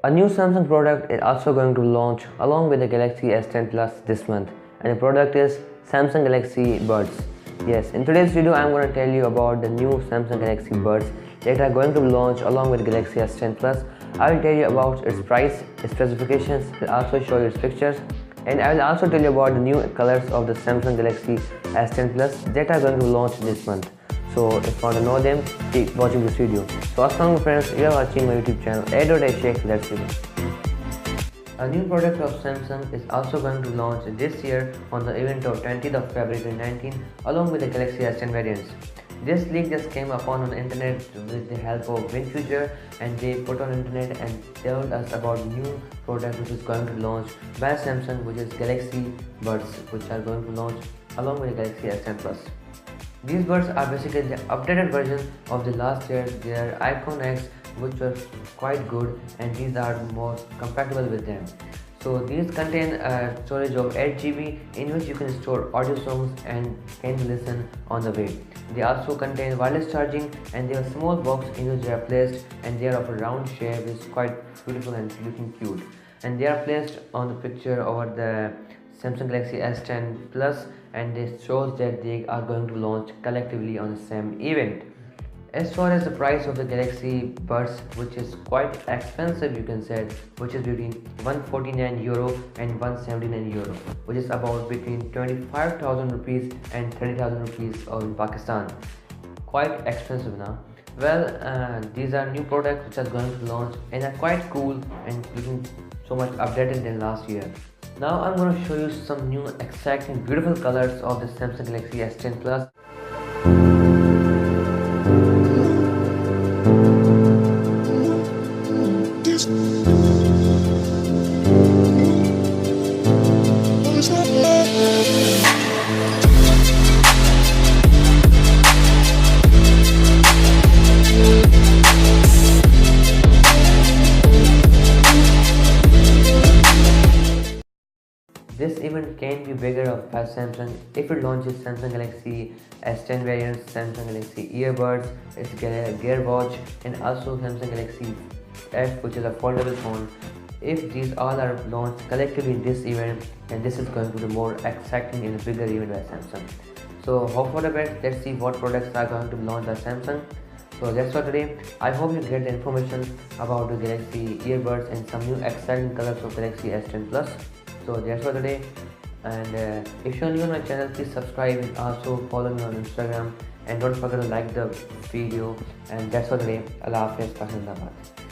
A new Samsung product is also going to launch along with the Galaxy S10 Plus this month, and the product is Samsung Galaxy Buds. Yes, in today's video I'm going to tell you about the new Samsung Galaxy Buds that are going to launch along with Galaxy S10 Plus. I will tell you about its price, its specifications, I'll also show you its pictures, and I will also tell you about the new colors of the Samsung Galaxy S10 Plus that are going to launch this month. So if you want to know them, keep watching this video. So assalamu friends, you are watching my YouTube channel A.A Shaikh. Let's begin. A new product of Samsung is also going to launch this year on the event of 20th of February 2019 along with the Galaxy S10 variants. This leak just came upon on the internet with the help of WinFuture, and they put on the internet and told us about new product which is going to launch by Samsung, which is Galaxy Buds, which are going to launch along with the Galaxy S10 Plus. These buds are basically the updated version of the last year, their Icon X, which was quite good, and these are more compatible with them. So these contain a storage of 8 GB in which you can store audio songs and can listen on the way. They also contain wireless charging, and they have a small box in which they are placed, and they are of a round shape which is quite beautiful and looking cute. And they are placed on the picture over the Samsung Galaxy S10 Plus, and this shows that they are going to launch collectively on the same event. As far as the price of the Galaxy Buds, which is quite expensive, you can say, which is between €149 and €179, which is about between 25,000 rupees and 30,000 rupees in Pakistan. Quite expensive now. Well, these are new products which are going to launch and are quite cool and looking so much updated than last year. Now I'm going to show you some new exciting beautiful colors of the Samsung Galaxy S10 Plus. This event can be bigger by Samsung if it launches Samsung Galaxy S10 variants, Samsung Galaxy earbuds, its Gear Watch, and also Samsung Galaxy F, which is a foldable phone. If these all are launched collectively in this event, then this is going to be more exciting in a bigger event by Samsung. So hope for the best. Let's see what products are going to be launched by Samsung. So that's for today. I hope you get the information about the Galaxy earbuds and some new exciting colors of Galaxy S10 Plus. So that's for today, and if you're new on my channel, please subscribe and also follow me on Instagram, and don't forget to like the video. And that's for today. Allah Hafiz.